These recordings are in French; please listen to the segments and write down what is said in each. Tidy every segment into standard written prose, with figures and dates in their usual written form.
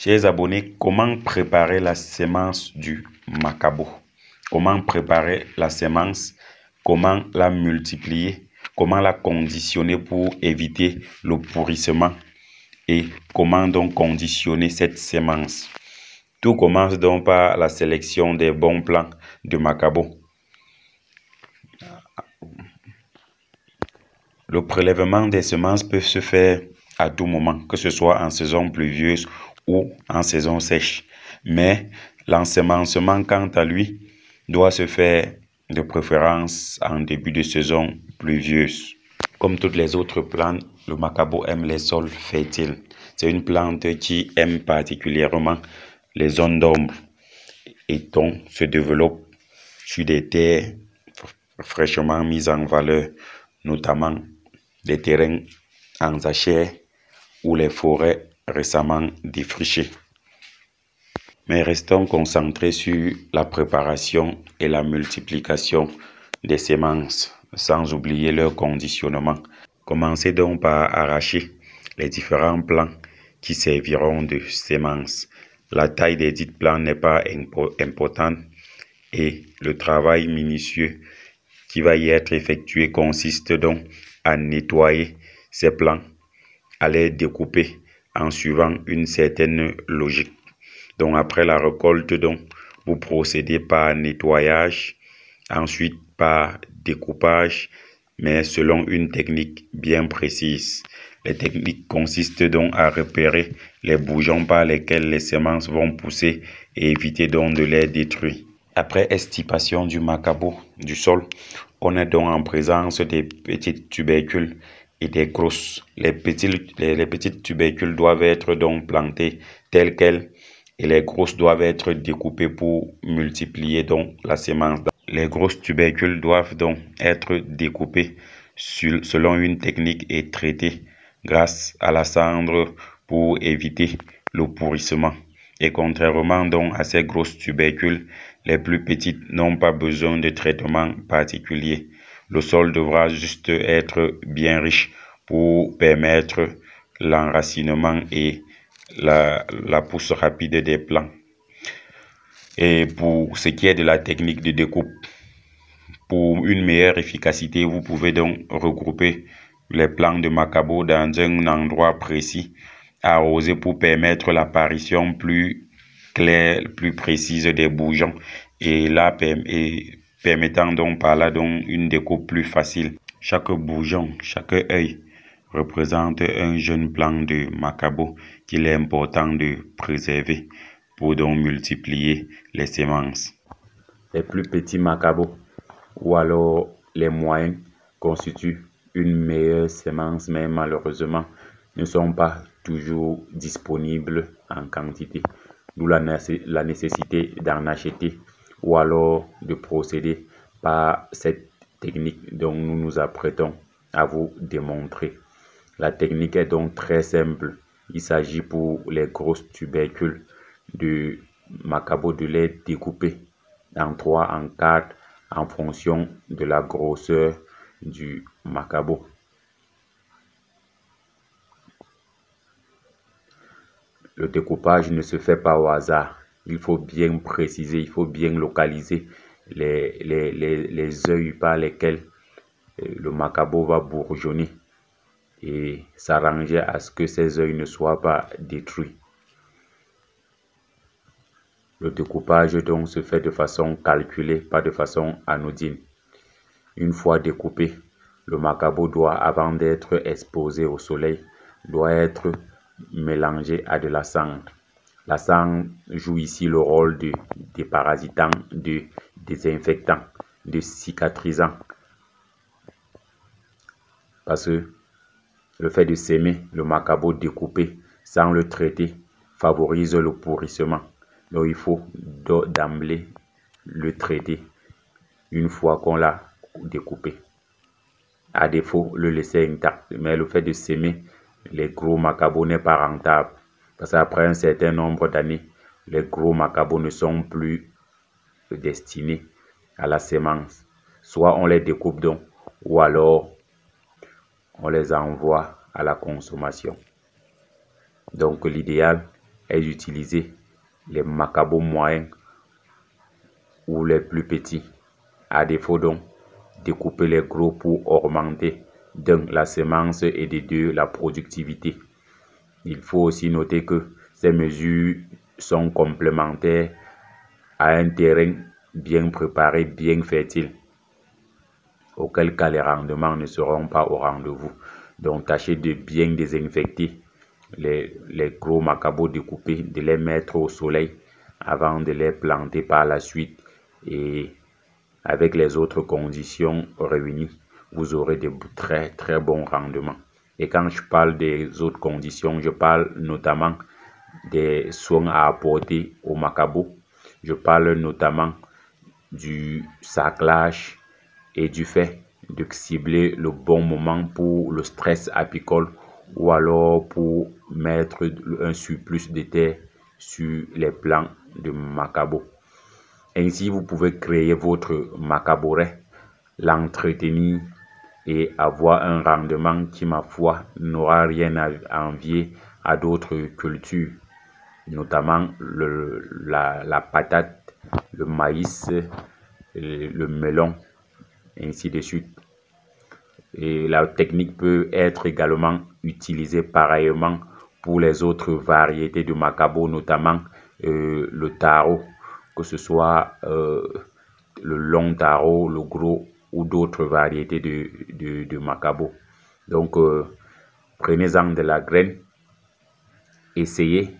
Chers abonnés, comment préparer la semence du macabo? Comment préparer la semence? Comment la multiplier? Comment la conditionner pour éviter le pourrissement? Et comment donc conditionner cette semence? Tout commence donc par la sélection des bons plants de macabo. Le prélèvement des semences peut se faire à tout moment, que ce soit en saison pluvieuse ou en saison sèche. Mais l'ensemencement, quant à lui, doit se faire de préférence en début de saison pluvieuse. Comme toutes les autres plantes, le macabo aime les sols fertiles. C'est une plante qui aime particulièrement les zones d'ombre et donc se développe sur des terres fraîchement mises en valeur, notamment les terrains en jachère ou les forêts récemment défrichées. Mais restons concentrés sur la préparation et la multiplication des semences, sans oublier leur conditionnement. Commencez donc par arracher les différents plants qui serviront de semences. La taille des dits plants n'est pas importante et le travail minutieux qui va y être effectué consiste donc à nettoyer ces plants, à les découper en suivant une certaine logique. Donc après la récolte, donc, vous procédez par nettoyage, ensuite par découpage, mais selon une technique bien précise. Les techniques consistent donc à repérer les bourgeons par lesquels les semences vont pousser et éviter donc de les détruire. Après extirpation du macabo du sol, on est donc en présence des petites tubercules et des grosses. Les petites tubercules doivent être donc plantées telles quelles et les grosses doivent être découpées pour multiplier donc la semence. Les grosses tubercules doivent donc être découpées selon une technique et traitées grâce à la cendre pour éviter le pourrissement. Et contrairement donc à ces grosses tubercules, les plus petites n'ont pas besoin de traitement particulier. Le sol devra juste être bien riche pour permettre l'enracinement et la pousse rapide des plants. Et pour ce qui est de la technique de découpe, pour une meilleure efficacité, vous pouvez donc regrouper les plants de macabo dans un endroit précis, arrosé pour permettre l'apparition plus claire, plus précise des bourgeons et là permettant donc par là donc une découpe plus facile. Chaque bourgeon, chaque œil représente un jeune plant de macabo qu'il est important de préserver pour donc multiplier les semences. Les plus petits macabos ou alors les moyens constituent une meilleure semence, mais malheureusement ne sont pas toujours disponibles en quantité, d'où la nécessité d'en acheter ou alors de procéder par cette technique dont nous nous apprêtons à vous démontrer. La technique est donc très simple. Il s'agit pour les grosses tubercules de macabo de les découper en 3, en 4 en fonction de la grosseur du macabo. Le découpage ne se fait pas au hasard. Il faut bien préciser, il faut bien localiser les œils par lesquels le macabo va bourgeonner et s'arranger à ce que ces œils ne soient pas détruits. Le découpage donc se fait de façon calculée, pas de façon anodine. Une fois découpé, le macabo doit, avant d'être exposé au soleil, doit être mélangé à de la cendre. La cendre joue ici le rôle de déparasitant, de désinfectant, de cicatrisant. Parce que le fait de s'aimer le macabo découpé sans le traiter favorise le pourrissement. Donc il faut d'emblée le traiter une fois qu'on l'a découpé. À défaut, le laisser intact. Mais le fait de s'aimer les gros macabos n'est pas rentable. Parce qu'après un certain nombre d'années, les gros macabos ne sont plus destinés à la semence. Soit on les découpe donc, ou alors on les envoie à la consommation. Donc l'idéal est d'utiliser les macabos moyens ou les plus petits. À défaut donc, découper les gros pour augmenter d'un la semence et de deux la productivité. Il faut aussi noter que ces mesures sont complémentaires à un terrain bien préparé, bien fertile, auquel cas les rendements ne seront pas au rendez-vous. Donc tâchez de bien désinfecter les gros macabos découpés, de les mettre au soleil avant de les planter par la suite, et avec les autres conditions réunies, vous aurez de très bons rendements. Et quand je parle des autres conditions, je parle notamment des soins à apporter aux macabos. Je parle notamment du saclage et du fait de cibler le bon moment pour le stress apicole, ou alors pour mettre un surplus de terre sur les plants de macabo. Ainsi, vous pouvez créer votre macaboret, l'entretenir et avoir un rendement qui, ma foi, n'aura rien à envier à d'autres cultures, notamment la patate, le maïs, le melon, ainsi de suite. Et la technique peut être également utilisée pareillement pour les autres variétés de macabo, notamment le taro, que ce soit le long taro, le gros ou d'autres variétés de macabo. Donc, prenez-en de la graine, essayez,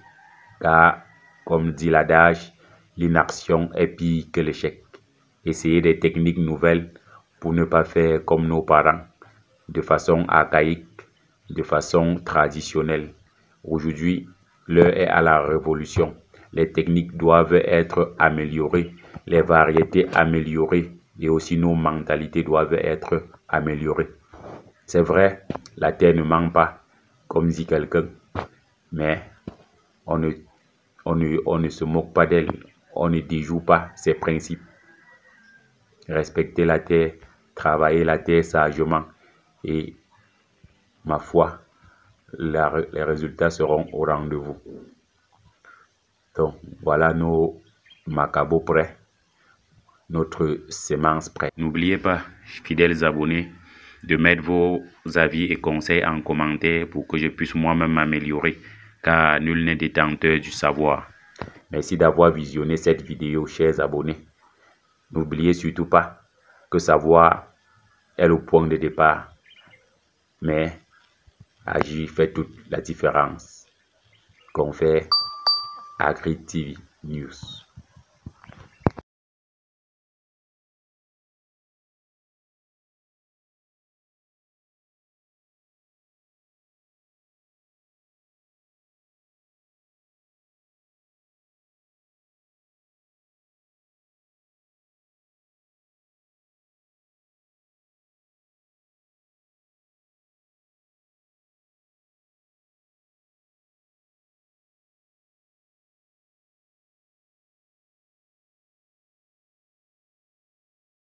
car comme dit l'adage, l'inaction est pire que l'échec. Essayez des techniques nouvelles pour ne pas faire comme nos parents, de façon archaïque, de façon traditionnelle. Aujourd'hui, l'heure est à la révolution. Les techniques doivent être améliorées, les variétés améliorées, et aussi nos mentalités doivent être améliorées. C'est vrai, la terre ne ment pas, comme dit quelqu'un, mais on ne se moque pas d'elle, on ne déjoue pas ses principes. Respecter la terre, travailler la terre sagement, et ma foi, les résultats seront au rendez-vous. Donc voilà nos macabos prêts, notre semence prête. N'oubliez pas, fidèles abonnés, de mettre vos avis et conseils en commentaire pour que je puisse moi-même m'améliorer, car nul n'est détenteur du savoir. Merci d'avoir visionné cette vidéo, chers abonnés. N'oubliez surtout pas que savoir est le point de départ, mais agir fait toute la différence. Confère Agri TV News.